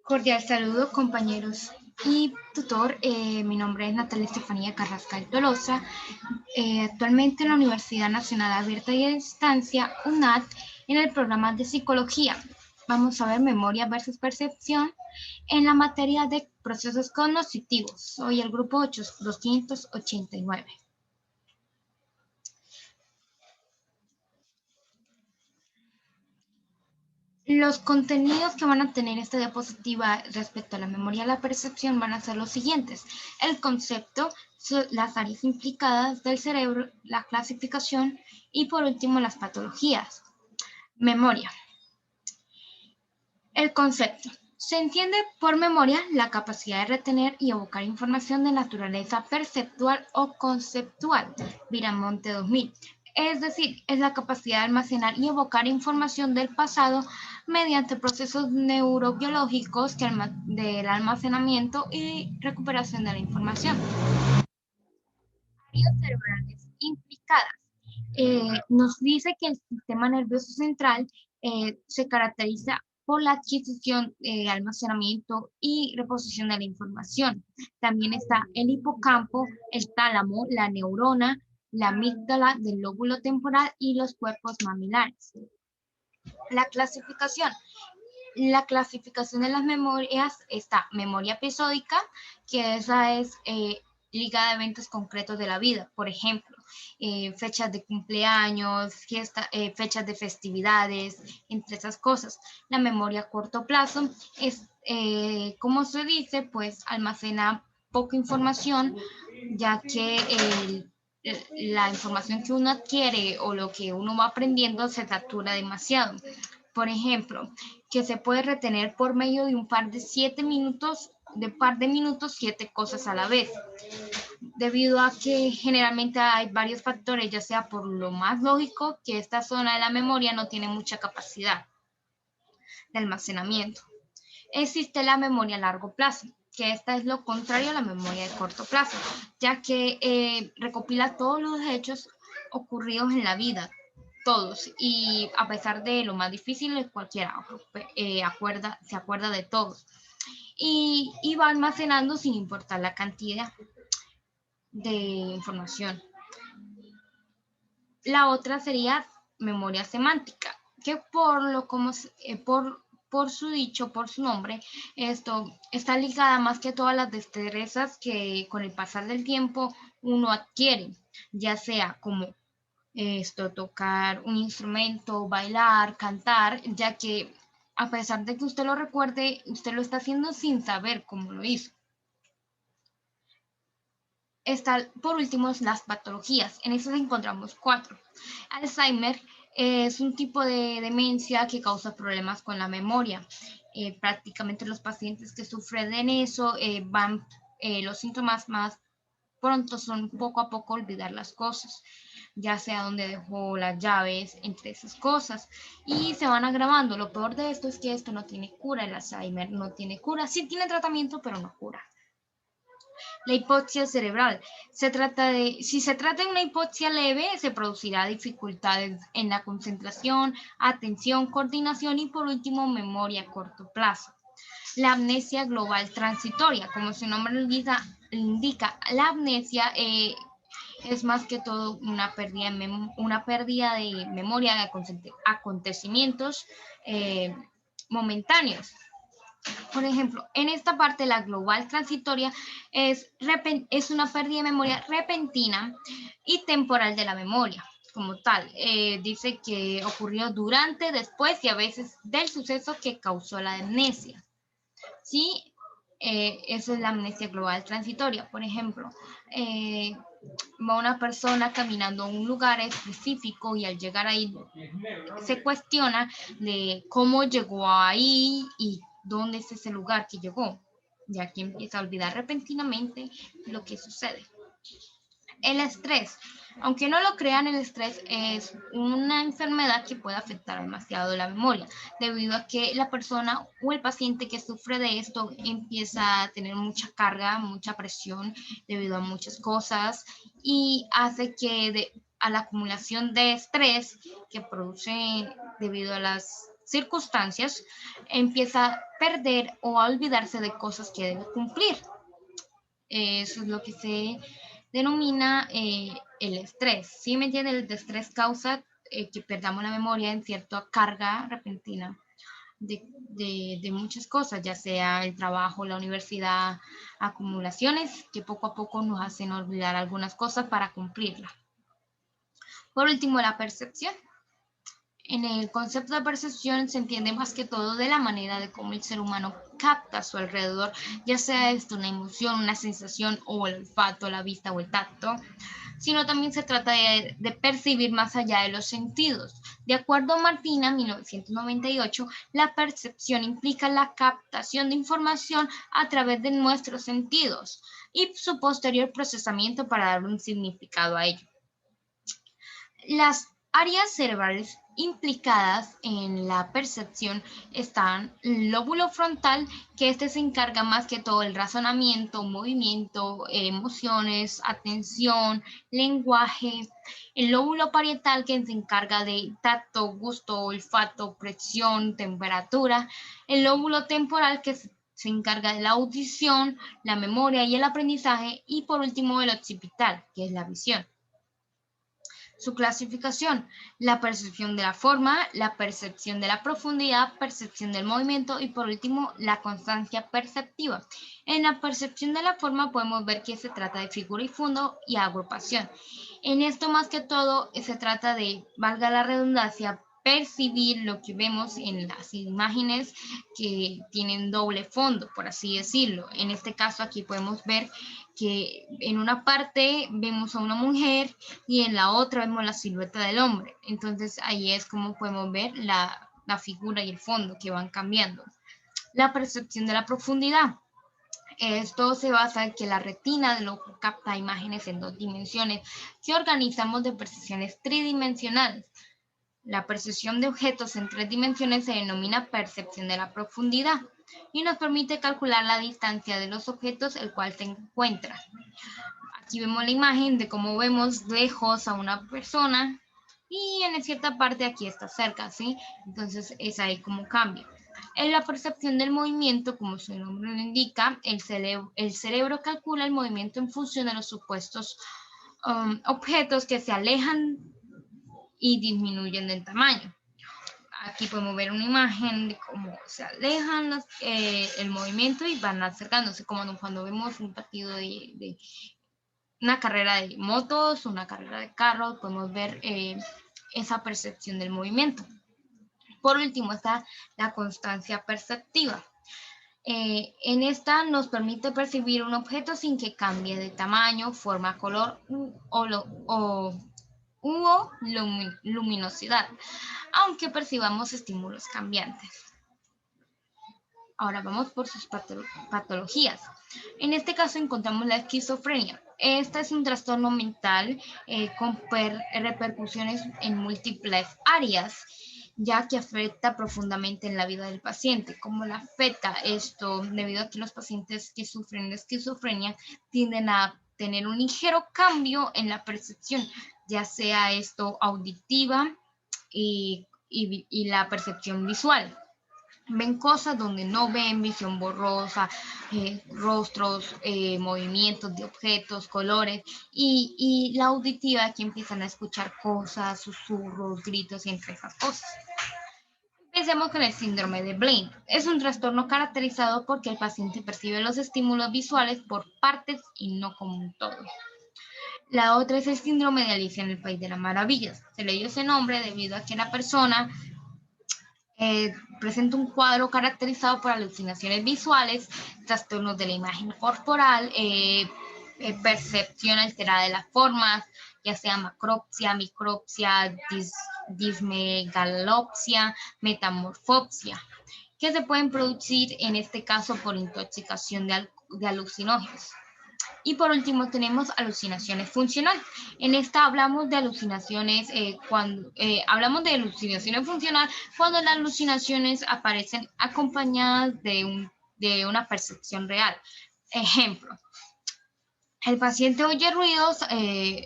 Cordial saludo, compañeros y tutor. Mi nombre es Natalia Estefanía Carrascal Tolosa. Actualmente en la Universidad Nacional Abierta y a Distancia, UNAD, en el programa de Psicología. Vamos a ver memoria versus percepción en la materia de procesos cognitivos. Soy el grupo 289. Los contenidos que van a tener esta diapositiva respecto a la memoria y la percepción van a ser los siguientes: el concepto, las áreas implicadas del cerebro, la clasificación y por último las patologías. Memoria. El concepto. Se entiende por memoria la capacidad de retener y evocar información de naturaleza perceptual o conceptual. Viramonte 2000. Es decir, es la capacidad de almacenar y evocar información del pasado mediante procesos neurobiológicos del almacenamiento y recuperación de la información. Áreas cerebrales implicadas. Nos dice que el sistema nervioso central se caracteriza por la adquisición, almacenamiento y reposición de la información. También está el hipocampo, el tálamo, la neurona, la amígdala del lóbulo temporal y los cuerpos mamilares. La clasificación. La clasificación de las memorias está memoria episódica, que esa es ligada a eventos concretos de la vida, por ejemplo, fechas de cumpleaños, fechas de festividades, entre esas cosas. La memoria a corto plazo es, como se dice, pues almacena poca información, ya que la información que uno adquiere o lo que uno va aprendiendo se satura demasiado. Por ejemplo, que se puede retener por medio de un par de minutos, 7 cosas a la vez, debido a que generalmente hay varios factores, ya sea por lo más lógico que esta zona de la memoria no tiene mucha capacidad de almacenamiento. Existe la memoria a largo plazo, que esta es lo contrario a la memoria de corto plazo, ya que recopila todos los hechos ocurridos en la vida, todos, y a pesar de lo más difícil, cualquiera se acuerda de todos, y va almacenando sin importar la cantidad de información. La otra sería memoria semántica, que por su dicho, por su nombre, esto está ligada más que todas las destrezas que con el pasar del tiempo uno adquiere, ya sea como tocar un instrumento, bailar, cantar, ya que a pesar de que usted lo recuerde, usted lo está haciendo sin saber cómo lo hizo. Está, por último, las patologías. En estas encontramos 4. Alzheimer es un tipo de demencia que causa problemas con la memoria. Prácticamente los pacientes que sufren de eso los síntomas más pronto son poco a poco olvidar las cosas, ya sea donde dejó las llaves, entre esas cosas, y se van agravando. Lo peor de esto es que esto no tiene cura, el Alzheimer no tiene cura, sí tiene tratamiento, pero no cura. La hipoxia cerebral. Si se trata de una hipoxia leve, se producirá dificultades en la concentración, atención, coordinación y por último memoria a corto plazo. La amnesia global transitoria, como su nombre lo indica, la amnesia es más que todo una pérdida de memoria de acontecimientos momentáneos. Por ejemplo, en esta parte, la global transitoria es una pérdida de memoria repentina y temporal de la memoria como tal. Dice que ocurrió durante, después y a veces del suceso que causó la amnesia. ¿Sí? Eso es la amnesia global transitoria. Por ejemplo, va una persona caminando a un lugar específico y al llegar ahí se cuestiona de cómo llegó ahí y dónde es ese lugar que llegó, ya que empieza a olvidar repentinamente lo que sucede. El estrés. Aunque no lo crean, el estrés es una enfermedad que puede afectar demasiado la memoria, debido a que la persona o el paciente que sufre de esto empieza a tener mucha carga, mucha presión debido a muchas cosas y hace que a la acumulación de estrés que produce debido a las circunstancias, empieza a perder o a olvidarse de cosas que debe cumplir. Eso es lo que se denomina el estrés. ¿Sí me entiende? El estrés causa que perdamos la memoria en cierta carga repentina de muchas cosas, ya sea el trabajo, la universidad, acumulaciones que poco a poco nos hacen olvidar algunas cosas para cumplirlas. Por último, la percepción. En el concepto de percepción se entiende más que todo de la manera de cómo el ser humano capta a su alrededor, ya sea esto una emoción, una sensación o el olfato, la vista o el tacto, sino también se trata de percibir más allá de los sentidos. De acuerdo a Martina, 1998, la percepción implica la captación de información a través de nuestros sentidos y su posterior procesamiento para dar un significado a ello. Las áreas cerebrales implicadas en la percepción están el lóbulo frontal, que este se encarga más que todo del razonamiento, movimiento, emociones, atención, lenguaje, el lóbulo parietal, que se encarga de tacto, gusto, olfato, presión, temperatura, el lóbulo temporal, que se encarga de la audición, la memoria y el aprendizaje, y por último el occipital, que es la visión. Su clasificación: la percepción de la forma, la percepción de la profundidad, percepción del movimiento y por último la constancia perceptiva. En la percepción de la forma podemos ver que se trata de figura y fondo y agrupación. En esto más que todo se trata de, valga la redundancia, percibir lo que vemos en las imágenes que tienen doble fondo, por así decirlo. En este caso aquí podemos ver que en una parte vemos a una mujer y en la otra vemos la silueta del hombre. Entonces ahí es como podemos ver la figura y el fondo que van cambiando. La percepción de la profundidad. Esto se basa en que la retina del ojo capta imágenes en 2 dimensiones que organizamos de percepciones tridimensionales. La percepción de objetos en 3 dimensiones se denomina percepción de la profundidad y nos permite calcular la distancia de los objetos el cual se encuentra. Aquí vemos la imagen de cómo vemos lejos a una persona y en cierta parte aquí está cerca, ¿sí? Entonces es ahí como cambia. En la percepción del movimiento, como su nombre lo indica, el cerebro calcula el movimiento en función de los supuestos objetos que se alejan y disminuyen de tamaño. Aquí podemos ver una imagen de cómo se alejan el movimiento y van acercándose, como cuando vemos un partido de una carrera de motos, una carrera de carros, podemos ver esa percepción del movimiento. Por último está la constancia perceptiva. En esta nos permite percibir un objeto sin que cambie de tamaño, forma, color o luminosidad, aunque percibamos estímulos cambiantes. Ahora vamos por sus patologías. En este caso encontramos la esquizofrenia. Esta es un trastorno mental con repercusiones en múltiples áreas, ya que afecta profundamente en la vida del paciente. ¿Cómo la afecta esto? Debido a que los pacientes que sufren de esquizofrenia tienden a tener un ligero cambio en la percepción, ya sea esto auditiva y la percepción visual. Ven cosas donde no ven, visión borrosa, rostros, movimientos de objetos, colores, y la auditiva, que empiezan a escuchar cosas, susurros, gritos y entre esas cosas. Empecemos con el síndrome de Blind. Es un trastorno caracterizado porque el paciente percibe los estímulos visuales por partes y no como un todo. La otra es el síndrome de Alicia en el País de las Maravillas. Se le dio ese nombre debido a que la persona presenta un cuadro caracterizado por alucinaciones visuales, trastornos de la imagen corporal, percepción alterada de las formas, ya sea macropsia, micropsia, dismegalopsia, metamorfopsia, que se pueden producir en este caso por intoxicación de alucinógenos. Y por último tenemos alucinaciones funcionales. En esta hablamos de alucinaciones hablamos de alucinaciones funcionales cuando las alucinaciones aparecen acompañadas de una percepción real. Ejemplo, el paciente oye ruidos,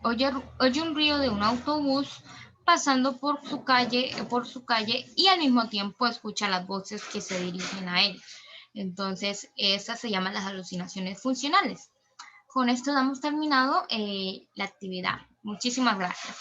oye un ruido de un autobús, pasando por su calle y al mismo tiempo escucha las voces que se dirigen a él. Entonces, esas se llaman las alucinaciones funcionales. Con esto damos terminado la actividad. Muchísimas gracias.